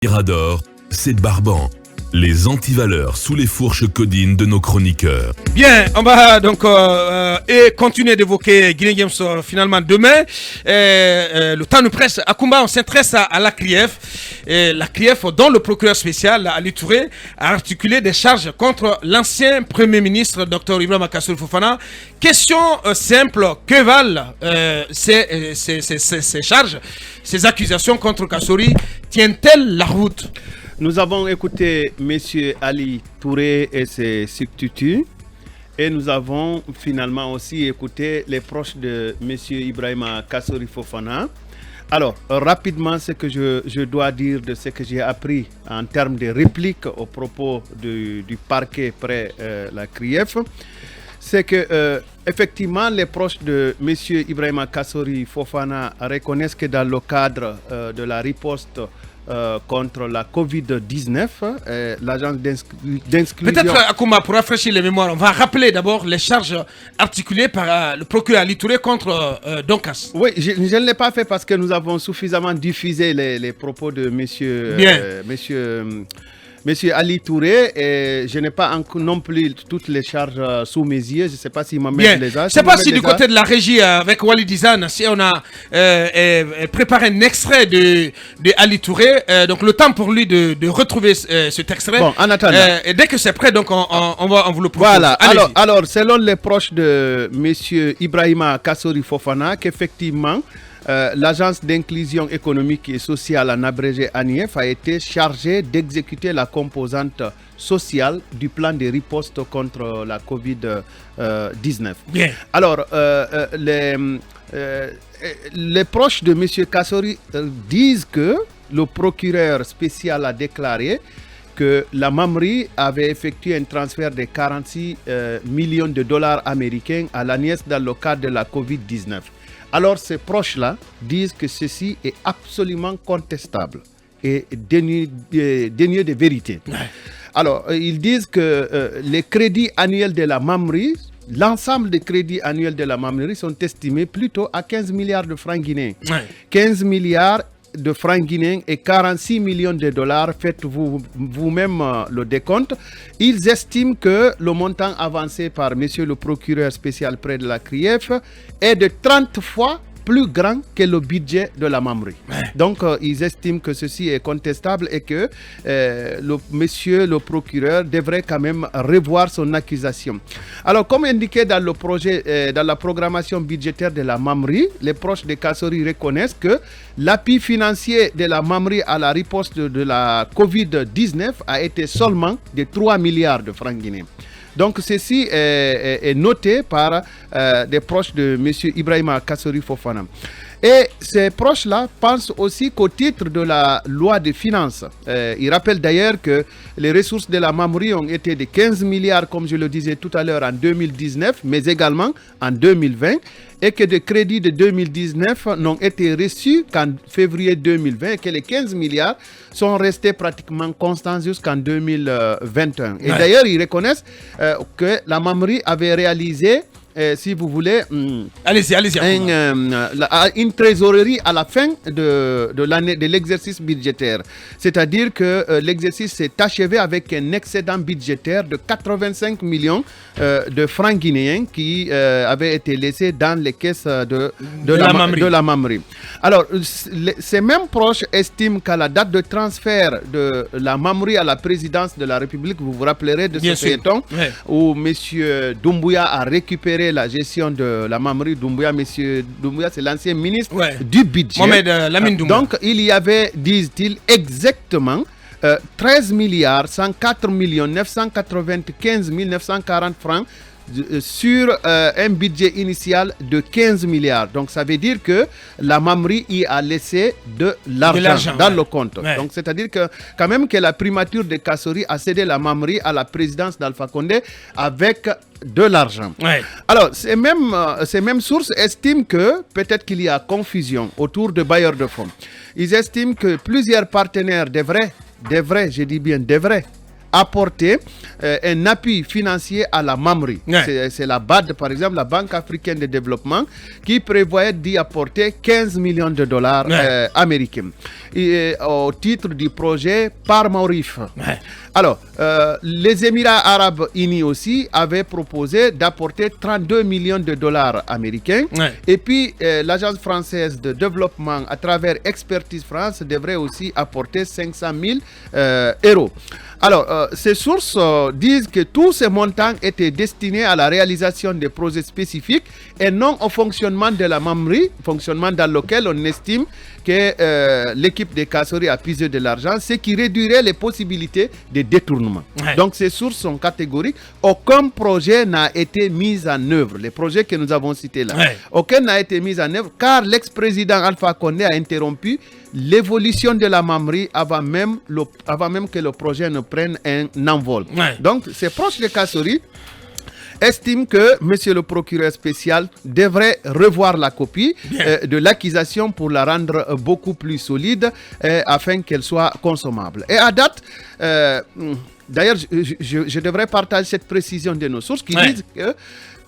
Mirador, c'est Barban. Les antivaleurs sous les fourches codines de nos chroniqueurs. Bien, on va donc continuer d'évoquer Guinée Games finalement demain. Le temps nous presse. À Kumba, on s'intéresse à la CRIEF. La CRIEF, dont le procureur spécial, Ali Touré, a articulé des charges contre l'ancien Premier ministre, Dr Ibrahima Kassory Fofana. Question simple, que valent ces charges, ces accusations contre Kassory? Tiennent-elles la route? Nous avons écouté M. Ali Touré et ses substituts et nous avons finalement aussi écouté les proches de M. Ibrahima Kassory Fofana. Alors, rapidement, ce que je dois dire de ce que j'ai appris en termes de répliques au propos du parquet près la CRIEF, c'est que effectivement, les proches de M. Ibrahima Kassory Fofana reconnaissent que dans le cadre de la riposte contre la Covid-19, l'agence d'inclusion... Peut-être, Akouma, pour rafraîchir les mémoires, on va rappeler d'abord les charges articulées par le procureur Ali Touré contre Doncas. Oui, je ne l'ai pas fait parce que nous avons suffisamment diffusé les propos de Monsieur Ali Touré, et je n'ai pas non plus toutes les charges sous mes yeux. Je ne sais pas s'il m'en met les âges. Je ne sais pas si du côté de la régie avec Wali Dizan, si on a préparé un extrait de Ali Touré, donc le temps pour lui de retrouver cet extrait. Bon, en attendant. Et dès que c'est prêt, donc on vous le propose. Voilà, alors selon les proches de M. Ibrahima Kassory Fofana, qu'effectivement, l'agence d'inclusion économique et sociale, en abrégé ANIEF, a été chargée d'exécuter la composante sociale du plan de riposte contre la Covid-19. Bien. Alors, les proches de M. Kassory disent que le procureur spécial a déclaré que la Mamri avait effectué un transfert de 46 millions de dollars américains à l'ANIEF dans le cadre de la Covid-19. Alors, ces proches-là disent que ceci est absolument contestable et dénué de vérité. Ouais. Alors, ils disent que les crédits annuels de la Mamri, l'ensemble des crédits annuels de la Mamri sont estimés plutôt à 15 milliards de francs guinéens. Ouais. 15 milliards de francs guinéens et 46 millions de dollars, faites vous-même le décompte. Ils estiment que le montant avancé par monsieur le procureur spécial près de la CRIEF est de 30 fois plus grand que le budget de la Mamri. Ouais. Donc, ils estiment que ceci est contestable et que monsieur le procureur devrait quand même revoir son accusation. Alors, comme indiqué dans le projet, dans la programmation budgétaire de la Mamri, les proches de Kassory reconnaissent que l'appui financier de la Mamri à la riposte de la Covid-19 a été seulement de 3 milliards de francs guinéens. Donc, ceci est noté par des proches de M. Ibrahima Kassory Fofana. Et ces proches-là pensent aussi qu'au titre de la loi de finances, ils rappellent d'ailleurs que les ressources de la Mamri ont été de 15 milliards, comme je le disais tout à l'heure, en 2019, mais également en 2020, et que des crédits de 2019 n'ont été reçus qu'en février 2020, et que les 15 milliards sont restés pratiquement constants jusqu'en 2021. Et d'ailleurs, ils reconnaissent que la Mamri avait réalisé, si vous voulez, une trésorerie à la fin de l'année de l'exercice budgétaire. C'est-à-dire que l'exercice s'est achevé avec un excédent budgétaire de 85 millions de francs guinéens qui avaient été laissés dans les caisses de la Mamri. Alors, ces mêmes proches estiment qu'à la date de transfert de la Mamri à la présidence de la République, vous vous rappellerez de ce feuilleton où M. Doumbouya a récupéré la gestion de la Mamri. Doumbouya, M. Doumbouya, c'est l'ancien ministre du budget. Mohamed Lamine Doumbouya. Donc, il y avait, disent-ils, exactement 13 milliards 104 millions 995 940 francs sur un budget initial de 15 milliards. Donc, ça veut dire que la Mamri y a laissé de l'argent dans le compte. Ouais. Donc, c'est-à-dire que quand même que la primature de Kassory a cédé la Mamri à la présidence d'Alpha Condé avec de l'argent. Ouais. Alors, ces mêmes sources estiment que peut-être qu'il y a confusion autour de bailleurs de fonds. Ils estiment que plusieurs partenaires devraient, je dis bien devraient, apporté un appui financier à la Mamri. C'est la BAD, par exemple, la Banque africaine de développement, qui prévoyait d'y apporter 15 millions de dollars américains au titre du projet Parmaurif. Alors, les Émirats arabes unis aussi avaient proposé d'apporter 32 millions de dollars américains. Et puis, l'Agence française de développement, à travers Expertise France, devrait aussi apporter 500 000 euros. Alors, ces sources disent que tous ces montants étaient destinés à la réalisation des projets spécifiques et non au fonctionnement de la Mamri, fonctionnement dans lequel on estime que l'équipe de Kassori a puisé de l'argent, ce qui réduirait les possibilités de détournement. Donc, ces sources sont catégoriques. Aucun projet n'a été mis en œuvre. Les projets que nous avons cités là, aucun n'a été mis en œuvre car l'ex-président Alpha Condé a interrompu l'évolution de la Mamri avant même que le projet ne prenne un envol. Donc, ces proches de Kassori estiment que monsieur le procureur spécial devrait revoir la copie de l'accusation pour la rendre beaucoup plus solide afin qu'elle soit consommable. Et à date, d'ailleurs, je devrais partager cette précision de nos sources qui disent que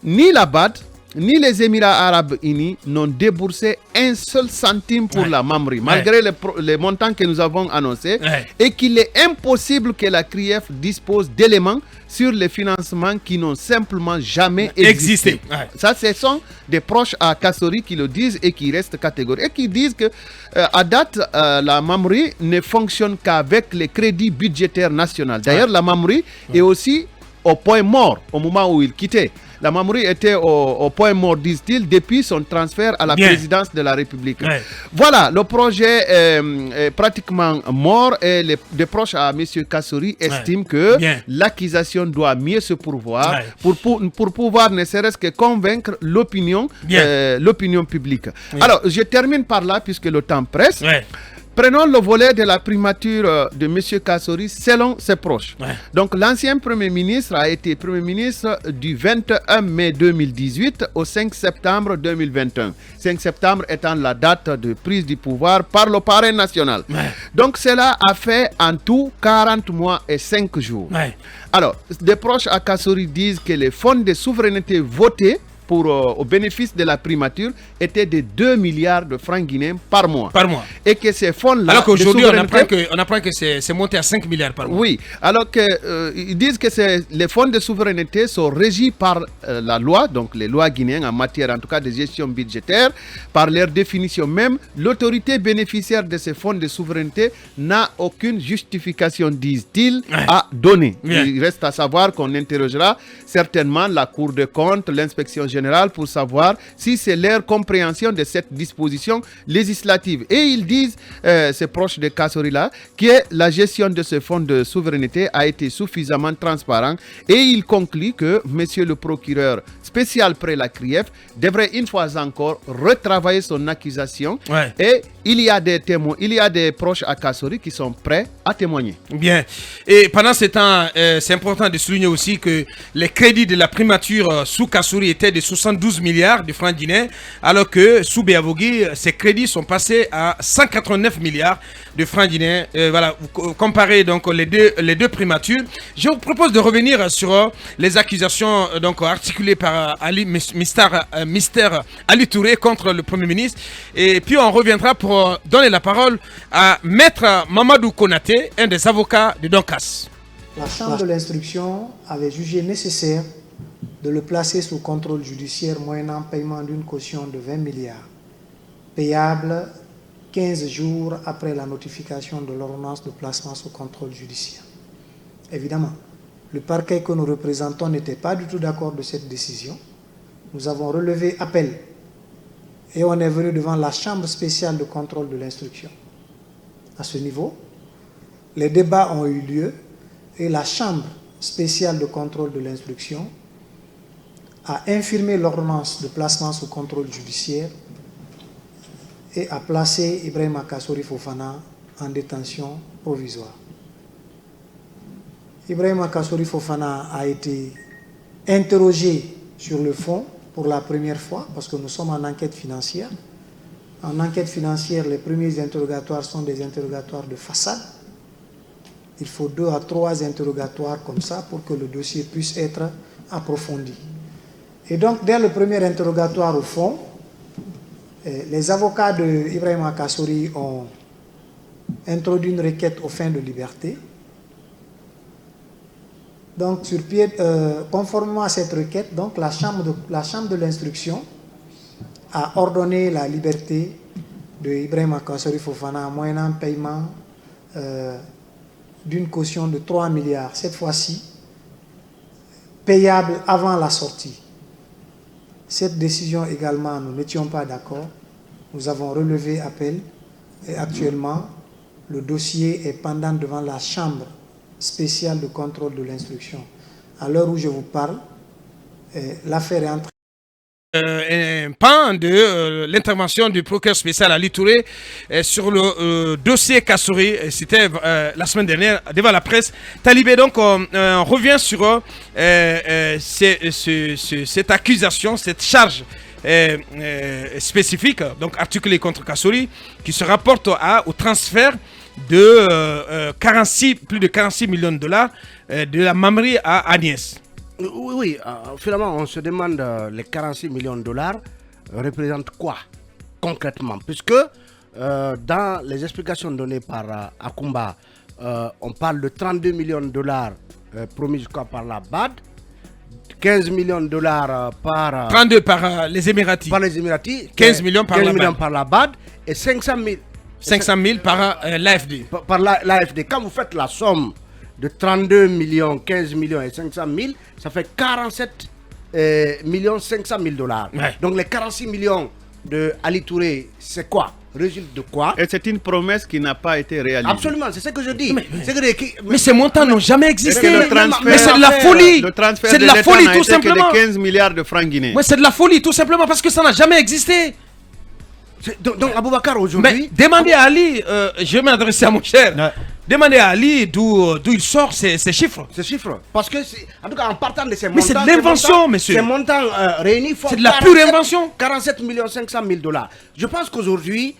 ni la BAD ni les Émirats arabes unis n'ont déboursé un seul centime pour la Mamri, malgré les montants que nous avons annoncés, et qu'il est impossible que la CRIEF dispose d'éléments sur les financements qui n'ont simplement jamais existé. Ça, ce sont des proches à Kassori qui le disent et qui restent catégoriques, et qui disent que à date, la Mamri ne fonctionne qu'avec les crédits budgétaires nationaux. D'ailleurs, la Mamri est aussi au point mort au moment où il quittait. La Mamri était au point mort, disent-ils, depuis son transfert à la présidence de la République. Voilà, le projet est pratiquement mort et les proches à M. Kassori estiment que l'accusation doit mieux se pourvoir pour pouvoir ne serait-ce que convaincre l'opinion publique. Alors, je termine par là puisque le temps presse. Prenons le volet de la primature de M. Kassori selon ses proches. Donc, l'ancien Premier ministre a été Premier ministre du 21 mai 2018 au 5 septembre 2021. 5 septembre étant la date de prise du pouvoir par le parrain national. Donc, cela a fait en tout 40 mois et 5 jours. Alors, des proches à Kassori disent que les fonds de souveraineté votés au bénéfice de la primature était de 2 milliards de francs guinéens par mois. Et que ces fonds-là... Alors qu'aujourd'hui, on apprend que c'est monté à 5 milliards par mois. Oui, alors qu'ils disent que les fonds de souveraineté sont régis par la loi, donc les lois guinéennes en matière en tout cas de gestion budgétaire. Par leur définition même, l'autorité bénéficiaire de ces fonds de souveraineté n'a aucune justification, disent-ils, à donner. Il reste à savoir qu'on interrogera certainement la Cour des comptes, l'inspection générale, pour savoir si c'est leur compréhension de cette disposition législative. Et ils disent, ces proches de Kassori-là, que la gestion de ce fonds de souveraineté a été suffisamment transparente et ils concluent que monsieur le procureur spécial près la CRIEF devrait une fois encore retravailler son accusation et il y a des témoins, il y a des proches à Kassori qui sont prêts à témoigner. Bien. Et pendant ce temps, c'est important de souligner aussi que les crédits de la primature sous Kassori étaient de 72 milliards de francs guinéens, alors que sous Béavogui, ces crédits sont passés à 189 milliards de francs guinéens. Voilà, vous comparez donc les deux primatures. Je vous propose de revenir sur les accusations donc articulées par Mister Ali Touré contre le Premier ministre. Et puis on reviendra pour donner la parole à Maître Mamadou Konaté, un des avocats de Doncass. La Chambre de l'instruction avait jugé nécessaire de le placer sous contrôle judiciaire moyennant paiement d'une caution de 20 milliards, payable 15 jours après la notification de l'ordonnance de placement sous contrôle judiciaire. Évidemment, le parquet que nous représentons n'était pas du tout d'accord de cette décision. Nous avons relevé appel et on est venu devant la Chambre spéciale de contrôle de l'instruction. À ce niveau, les débats ont eu lieu et la Chambre spéciale de contrôle de l'instruction a infirmé l'ordonnance de placement sous contrôle judiciaire et a placé Ibrahima Kassori Fofana en détention provisoire. Ibrahima Kassori Fofana a été interrogé sur le fond pour la première fois, parce que nous sommes en enquête financière. En enquête financière, les premiers interrogatoires sont des interrogatoires de façade. il faut 2 à 3 interrogatoires comme ça pour que le dossier puisse être approfondi. Et donc, dès le premier interrogatoire au fond, les avocats de Ibrahima Kassori ont introduit une requête aux fins de liberté. Donc, conformément à cette requête, donc, la chambre de l'instruction a ordonné la liberté de Ibrahima Kassori Fofana moyennant paiement d'une caution de 3 milliards, cette fois-ci payable avant la sortie. Cette décision également, nous n'étions pas d'accord. Nous avons relevé appel et actuellement, le dossier est pendant devant la chambre spéciale de contrôle de l'instruction. À l'heure où je vous parle, l'affaire est en train un pan de l'intervention du procureur spécial Ali Touré sur le dossier Kassori. C'était la semaine dernière devant la presse. Talibé, donc on revient sur cette accusation, cette charge spécifique, donc articulée contre Kassori, qui se rapporte au transfert de plus de 46 millions de dollars de la Mamri à Agnès. Oui, finalement, on se demande les 46 millions de dollars représentent quoi concrètement? Puisque dans les explications données par Akumba, on parle de 32 millions de dollars promis par la BAD, 15 millions de dollars par... 32 par les Émiratis. Par les Émiratis. 15 millions par, 15 la, millions BAD. par la BAD et 500 000 par l'AFD. Par l'AFD. Quand vous faites la somme de 32 millions, 15 millions et 500 000, ça fait 47 millions 500 000 dollars. Ouais. Donc les 46 millions de Ali Touré, c'est quoi? Résulte de quoi? Et c'est une promesse qui n'a pas été réalisée. Absolument, c'est ce que je dis. Mais ces montants n'ont jamais existé. Mais c'est de la folie. Le transfert c'est de la folie tout que simplement. de 15 milliards de francs guinéens. Ouais, c'est de la folie tout simplement parce que ça n'a jamais existé. Donc Aboubakar aujourd'hui... Mais demandez à Ali, je vais m'adresser à mon cher. Ouais. Demandez à Ali d'où il sort ces chiffres. Ces chiffres. Parce que, en tout cas, en partant de ces montants... Mais c'est de l'invention, monsieur. Ces montants réunis font... C'est de la pure invention. 47 500 000 dollars. Je pense qu'aujourd'hui,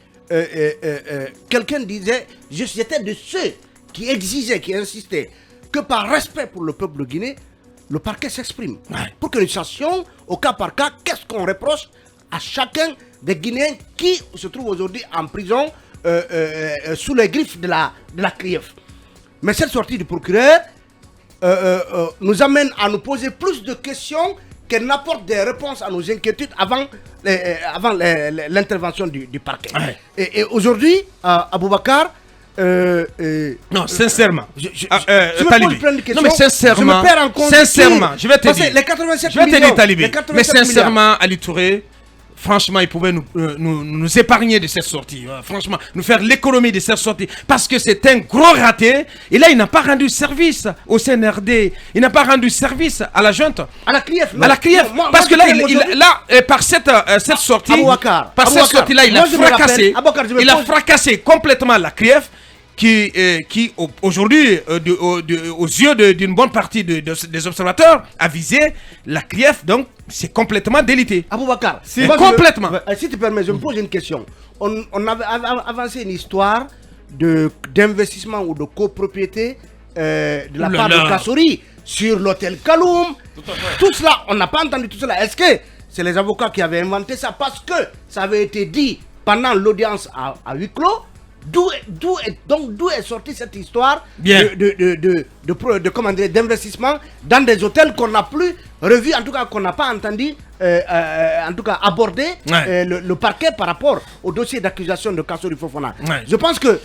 quelqu'un disait, j'étais de ceux qui exigeaient, qui insistaient, que par respect pour le peuple de Guinée, le parquet s'exprime. Ouais. Pour que nous sachions, au cas par cas, qu'est-ce qu'on reproche à chacun des Guinéens qui se trouvent aujourd'hui en prison sous les griffes de la CRIEF. Mais cette sortie du procureur nous amène à nous poser plus de questions qu'elle n'apporte des réponses à nos inquiétudes avant l'intervention du parquet. Ouais. Et aujourd'hui, Aboubakar, non, sincèrement. Je me pose plein de questions. Non, mais sincèrement, je me perds en sincèrement, je vais te dire. Les 87 je vais te dire, Talibé. 87 mais sincèrement, Ali Touré, franchement, il pouvait nous épargner de cette sortie. Franchement, nous faire l'économie de cette sortie. Parce que c'est un gros raté. Et là, il n'a pas rendu service au CNRD. Il n'a pas rendu service à la junte. À la CRIEF. À la CRIEF. Parce que là, par cette sortie, cette sortie-là, il a fracassé. Il a fracassé complètement la CRIEF. Qui aujourd'hui, aux yeux d'une bonne partie des observateurs, a visé la CRIEF, donc c'est complètement délité. Aboubakar, complètement. Si tu permets, je me pose une question. On avait avancé une histoire d'investissement ou de copropriété de la part de Kassori sur l'hôtel Kaloum. Tout cela, on n'a pas entendu tout cela. Est-ce que c'est les avocats qui avaient inventé ça parce que ça avait été dit pendant l'audience à huis clos? D'où est sortie cette histoire d'investissement dans des hôtels qu'on n'a plus revus, en tout cas qu'on n'a pas entendu, en tout cas aborder le parquet par rapport au dossier d'accusation de Kassori Fofana. Ouais. Je pense que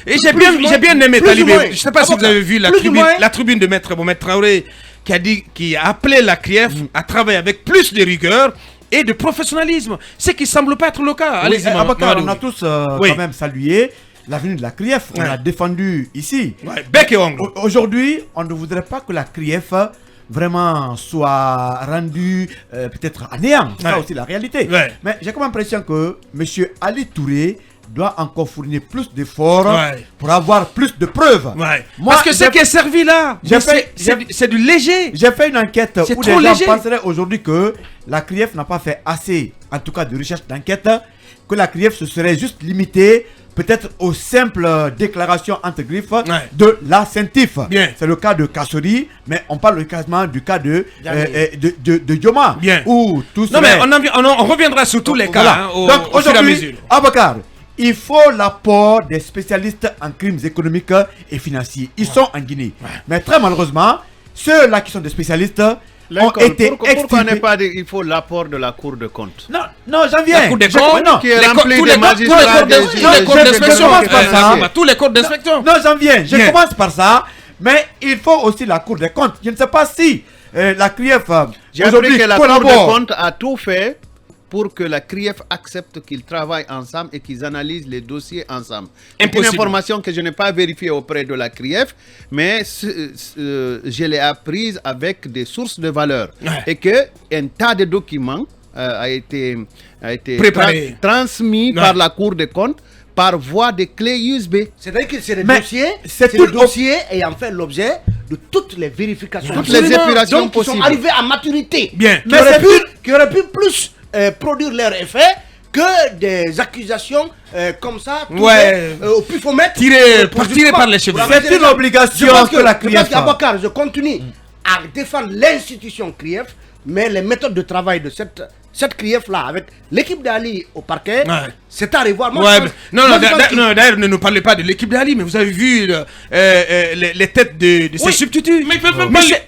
et j'ai bien aimé Talibé. Je ne sais pas si vous avez vu la tribune de Maître Mohamed Traoré qui a appelé la CRIEF à travailler avec plus de rigueur et de professionnalisme, ce qui semble pas être le cas. Allez-y, on a tous quand même salué l'avenue de la CRIEF, on l'a défendu ici. Ouais, bec et ongle. Aujourd'hui, on ne voudrait pas que la CRIEF vraiment soit rendue peut-être à néant. C'est ça aussi la réalité. Ouais. Mais j'ai comme l'impression que M. Ali Touré doit encore fournir plus d'efforts pour avoir plus de preuves. Ouais. Moi, parce que ce qui est servi là, c'est du léger. J'ai fait une enquête où les gens penseraient aujourd'hui que la CRIEF n'a pas fait assez, en tout cas de recherche d'enquête, que la CRIEF se serait juste limitée peut-être aux simples déclarations entre griffes de la CENTIF. C'est le cas de Kassori, mais on parle quasiment du cas de Dioma. Ou tout ça. Non, mais on reviendra sur tous les cas. Donc aujourd'hui, Abakar, il faut l'apport des spécialistes en crimes économiques et financiers. Ils sont en Guinée. Mais très malheureusement, ceux-là qui sont des spécialistes ont été pourquoi n'est pas il faut l'apport de la Cour de compte? Non, j'en viens. La Cour des comptes, qui est remplie de magistrats. Tous les corps d'inspection. Non, j'en viens. Je commence par ça. Mais il faut aussi la Cour des comptes. Je ne sais pas si la CRIEF j'ai appris que la Cour des comptes a tout fait pour que la CRIEF accepte qu'ils travaillent ensemble et qu'ils analysent les dossiers ensemble. C'est une information que je n'ai pas vérifiée auprès de la CRIEF, mais je l'ai apprise avec des sources de valeur. Et qu'un tas de documents a été transmis par la Cour des comptes par voie de clés USB. C'est-à-dire que c'est des dossiers ayant fait l'objet de toutes les vérifications. Toutes les épurations possibles. Qui sont arrivés à maturité. Mais qui auraient pu plus produire leur effet que des accusations comme ça, au pifomètre, tirées par les cheveux. C'est une obligation que la CRIEF a. Je continue à défendre l'institution CRIEF, mais les méthodes de travail de cette CRIEF-là, avec l'équipe d'Ali au parquet, c'est à revoir. D'ailleurs, ne nous parlez pas de l'équipe d'Ali, mais vous avez vu les têtes de ces substituts. Mais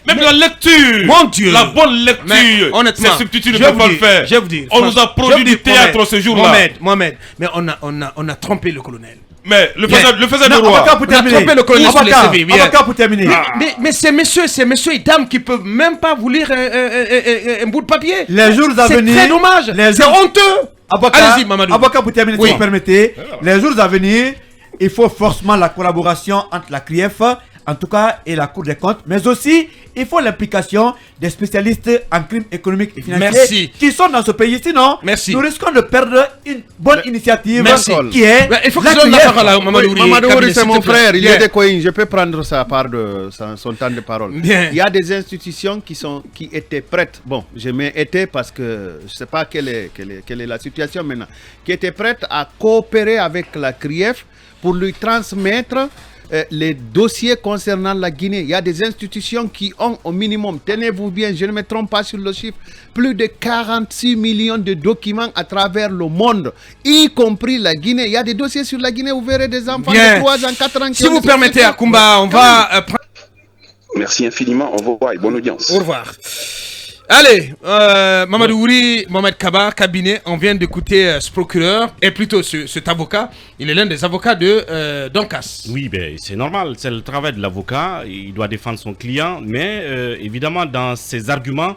même la lecture, mon Dieu, la bonne lecture, honnêtement, ces substituts ne peuvent pas le faire. Je vous dis, on nous a produit du théâtre ce jour-là. Mohamed, mais on a trompé le colonel. Mais le faisait de roi. Pour terminer. Mais ces messieurs et dames qui peuvent même pas vous lire un bout de papier. Les jours à venir. C'est très dommage. C'est honteux. Allez-y, Mamadou. Abaka, pour terminer, si vous permettez. Les jours à venir, il faut forcément la collaboration entre la CRIEF, en tout cas, et la Cour des comptes, mais aussi, il faut l'implication des spécialistes en crimes économiques et financiers qui sont dans ce pays. Sinon, nous risquons de perdre une bonne initiative qui est. Il faut que je donne la parole à Mamadou. Mamadou, c'est mon frère, il est de Coïn. Je peux prendre sa part de son temps de parole. Il y a des institutions qui étaient prêtes. Bon, je mets été parce que je ne sais pas quelle est la situation maintenant. Qui étaient prêtes à coopérer avec la CRIEF pour lui transmettre les dossiers concernant la Guinée. Il y a des institutions qui ont au minimum, tenez-vous bien, je ne me trompe pas sur le chiffre, plus de 46 millions de documents à travers le monde, y compris la Guinée. Il y a des dossiers sur la Guinée, vous verrez des enfants de 3 ans, 4 ans. Si vous permettez, Akoumba, on va prendre... Merci infiniment, au revoir et bonne audience. Au revoir. Allez, Mamadou Ouri, Mohamed Kaba, cabinet, on vient d'écouter ce procureur, et plutôt cet avocat. Il est l'un des avocats de Doncas. Oui, ben, c'est normal, c'est le travail de l'avocat, il doit défendre son client, mais évidemment dans ses arguments,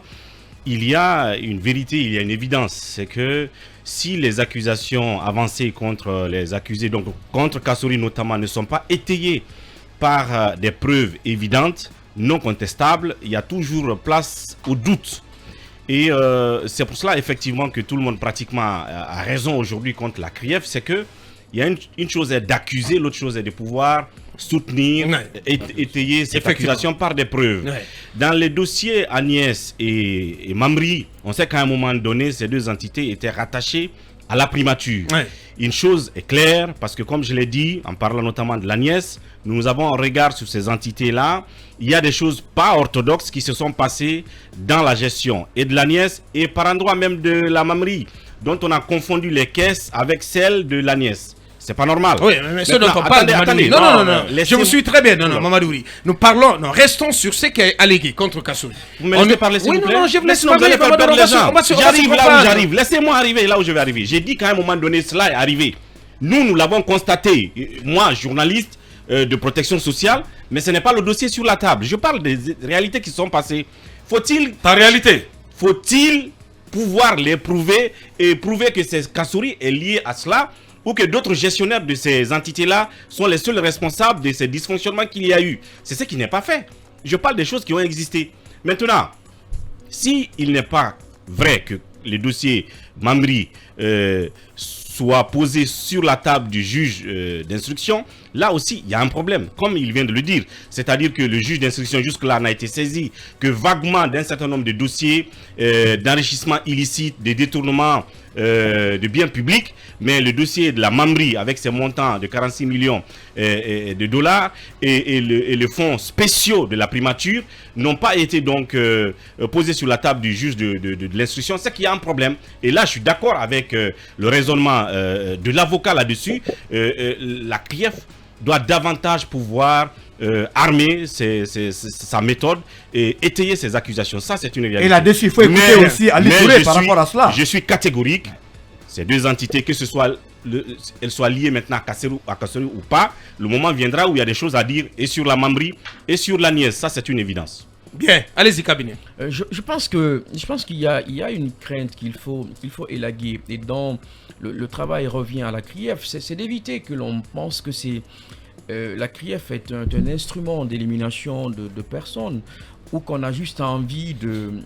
il y a une vérité, il y a une évidence. C'est que si les accusations avancées contre les accusés, donc contre Kassori notamment, ne sont pas étayées par des preuves évidentes, non contestable, il y a toujours place au doute. Et c'est pour cela effectivement que tout le monde pratiquement a raison aujourd'hui contre la CRIEF, c'est que il y a une chose est d'accuser, l'autre chose est de pouvoir soutenir, étayer cette accusation par des preuves. Dans les dossiers Agnès et Mamri, on sait qu'à un moment donné, ces deux entités étaient rattachées à la primature. Une chose est claire, parce que comme je l'ai dit, en parlant notamment de l'Agnès, nous avons un regard sur ces entités-là. Il y a des choses pas orthodoxes qui se sont passées dans la gestion et de l'Agnès et par endroit même de la Mamri, dont on a confondu les caisses avec celles de l'Agnès. C'est pas normal. Oui, mais ce dont on parle, attendez, non. Je vous suis très bien, Mamadou Ouri. Nous parlons, restons sur ce qui est allégué contre Kassori. Vous me laissez parler, s'il vous plaît. Non, je vous laisse parler. J'arrive là où j'arrive. Laissez-moi arriver là où je vais arriver. J'ai dit qu'à un moment donné, cela est arrivé. Nous l'avons constaté. Moi, journaliste de protection sociale, mais ce n'est pas le dossier sur la table. Je parle des réalités qui sont passées. Faut-il pouvoir les prouver et prouver que Kassori est lié à cela, ou que d'autres gestionnaires de ces entités-là sont les seuls responsables de ces dysfonctionnements qu'il y a eu? C'est ce qui n'est pas fait. Je parle des choses qui ont existé. Maintenant, si il n'est pas vrai que les dossiers Mamri soient posés sur la table du juge d'instruction, là aussi, il y a un problème, comme il vient de le dire. C'est-à-dire que le juge d'instruction jusque-là n'a été saisi que vaguement d'un certain nombre de dossiers d'enrichissement illicite, de détournement de biens publics, mais le dossier de la Mamri avec ses montants de 46 millions de dollars et le fonds spéciaux de la primature n'ont pas été donc posés sur la table du juge de l'instruction. C'est qu'il y a un problème. Et là, je suis d'accord avec le raisonnement de l'avocat là-dessus. La CRIEF doit davantage pouvoir armer sa méthode et étayer ses accusations. Ça, c'est une réalité. Et là-dessus, il faut écouter aussi Ali Touré par rapport à cela. Je suis catégorique. Ces deux entités, que ce soit elles soient liées maintenant à Kassori ou pas, le moment viendra où il y a des choses à dire et sur la Mamri et sur la Nièce. Ça, c'est une évidence. Bien, allez-y, cabinet. Je pense qu'il y a une crainte qu'il faut élaguer. Et dans le travail revient à la CRIEF, c'est d'éviter que l'on pense que la CRIEF est un instrument d'élimination de personnes ou qu'on a juste envie de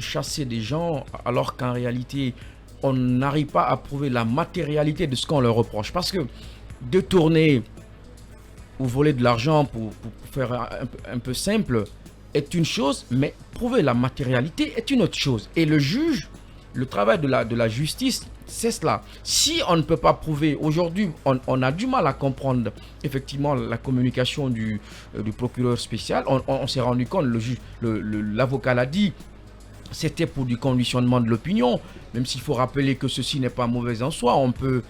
chasser des gens alors qu'en réalité on n'arrive pas à prouver la matérialité de ce qu'on leur reproche. Parce que détourner ou voler de l'argent pour faire un peu simple est une chose, mais prouver la matérialité est une autre chose. Et le juge, le travail de la justice, c'est cela. Si on ne peut pas prouver, aujourd'hui, on a du mal à comprendre effectivement la communication du procureur spécial. On s'est rendu compte, l'avocat l'a dit, c'était pour du conditionnement de l'opinion, même s'il faut rappeler que ceci n'est pas mauvais en soi. On peut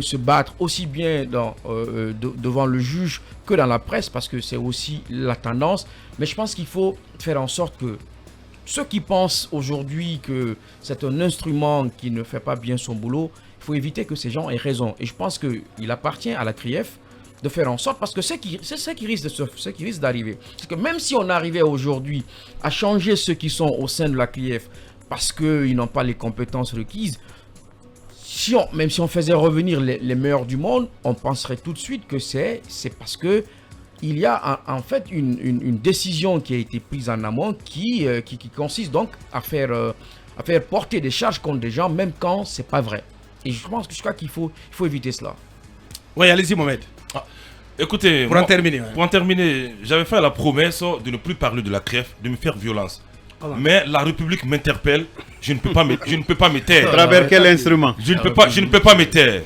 se battre aussi bien devant le juge que dans la presse, parce que c'est aussi la tendance. Mais je pense qu'il faut faire en sorte que ceux qui pensent aujourd'hui que c'est un instrument qui ne fait pas bien son boulot, il faut éviter que ces gens aient raison. Et je pense qu'il appartient à la CRIEF de faire en sorte, parce que c'est ce qui risque d'arriver. C'est que même si on arrivait aujourd'hui à changer ceux qui sont au sein de la CRIEF parce qu'ils n'ont pas les compétences requises, même si on faisait revenir les meilleurs du monde, on penserait tout de suite que c'est parce que il y a en fait une décision qui a été prise en amont qui consiste donc à faire porter des charges contre des gens même quand c'est pas vrai. Et je crois qu'il faut éviter cela. Oui, allez-y Mohamed. Écoutez, pour en terminer, j'avais fait la promesse de ne plus parler de la CRIEF, de me faire violence. Mais la République m'interpelle, je ne peux pas me taire. À travers quel instrument? Je ne peux pas me taire.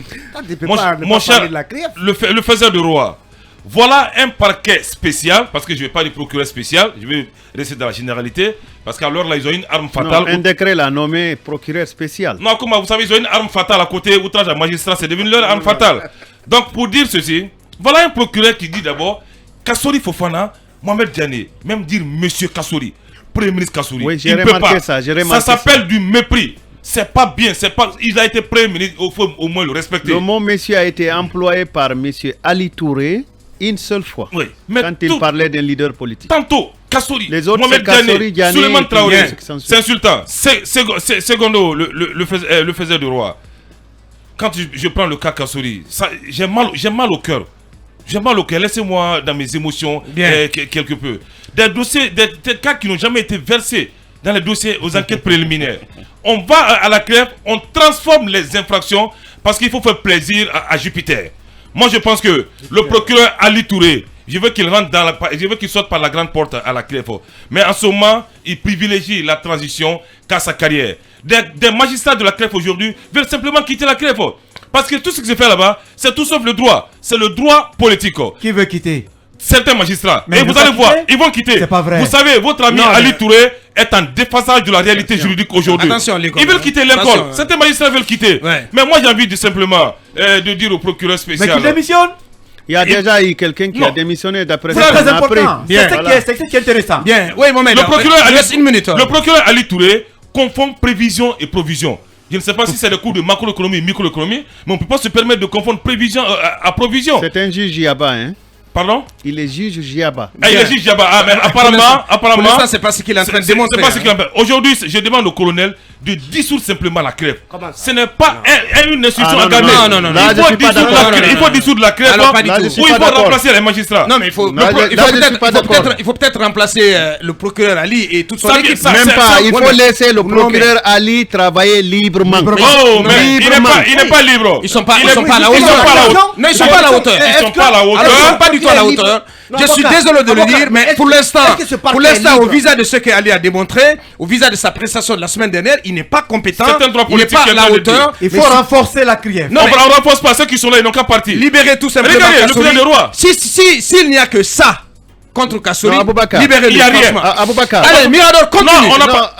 Mon cher, le faiseur de roi. Voilà un parquet spécial, parce que je ne vais pas dire procureur spécial, je vais rester dans la généralité, parce qu'alors là, ils ont une arme fatale. Non, un décret l'a nommé procureur spécial. Non, comment vous savez, ils ont une arme fatale à côté, outrage à magistrat, c'est devenu leur arme fatale. Donc, pour dire ceci, voilà un procureur qui dit d'abord, Kassori Fofana, Mohamed Diané, même dire Monsieur Kassori, Premier ministre Kassori, oui, il ne peut pas. Ça s'appelle du mépris. C'est pas bien, il a été Premier ministre, il faut au moins le respecter. Le mot monsieur a été employé par monsieur Ali Touré une seule fois, oui, mais quand il parlait d'un leader politique. Tantôt, Kassori, les autres, Mohamed Diané, Souleymane Traoré, c'est insultant. Secondo, le faiseur de roi. Quand je prends le cas Kassori, j'ai mal au cœur. J'ai mal au cœur, laissez-moi dans mes émotions quelque peu. Des dossiers, des cas qui n'ont jamais été versés dans les dossiers aux enquêtes préliminaires. On va à la CRIEF, on transforme les infractions parce qu'il faut faire plaisir à Jupiter. Moi, je pense que le procureur Ali Touré, je veux qu'il sorte par la grande porte à la CRIEF. Mais en ce moment, il privilégie la transition qu'à sa carrière. Des magistrats de la CRIEF aujourd'hui veulent simplement quitter la CRIEF. Parce que tout ce qui se fait là-bas, c'est tout sauf le droit. C'est le droit politique. Qui veut quitter? Certains magistrats. Mais et vous allez voir, ils vont quitter. C'est pas vrai. Vous savez, votre ami Ali Touré est en déphasage de la réalité juridique aujourd'hui. Attention, l'école. Ils veulent quitter l'école. Certains magistrats veulent quitter. Ouais. Mais moi, j'ai envie de simplement de dire au procureur spécial. Mais qui démissionne? Il y a déjà eu quelqu'un qui a démissionné d'après ça. C'est très important. C'est ce qui est intéressant. Bien. Oui, moment. Le procureur Ali Touré confond prévision et provision. Je ne sais pas si c'est le cours de macroéconomie et microéconomie, mais on ne peut pas se permettre de confondre prévision à provision. C'est un juge Giaba, hein? Pardon? Il est juge Giaba. Ah, il est juge Giaba. Ah, mais apparemment. Pour l'instant, c'est pas ce qu'il est en train de démontrer. Aujourd'hui, je demande au colonel de dissoudre simplement la CREF. Ce n'est pas une institution à garder. Non. Il faut dissoudre la CREF ou il faut remplacer les magistrats. Non, mais il faut peut-être remplacer le procureur Ali et toute son équipe. Même pas. Il faut laisser le procureur Ali travailler librement. Oh, mais il n'est pas libre. Ils sont pas à la hauteur. Non, ils sont pas à la hauteur. Ils sont pas à la hauteur. Pas du tout à la hauteur. Je suis désolé de le dire, mais pour l'instant, au visa de ce qu'Ali a démontré, au visa de sa prestation de la semaine dernière, il n'est pas compétent, il n'est pas à la hauteur. Il faut renforcer la CRIEF. Non, on ne renforce pas ceux qui sont là, ils n'ont qu'à partir. Libérez tout simplement le plein de roi. S'il n'y a que ça contre Kassouri, libérez-le. Il n'y a rien. Aboubakar. Allez, Mirador, continue. Non, on n'a pas.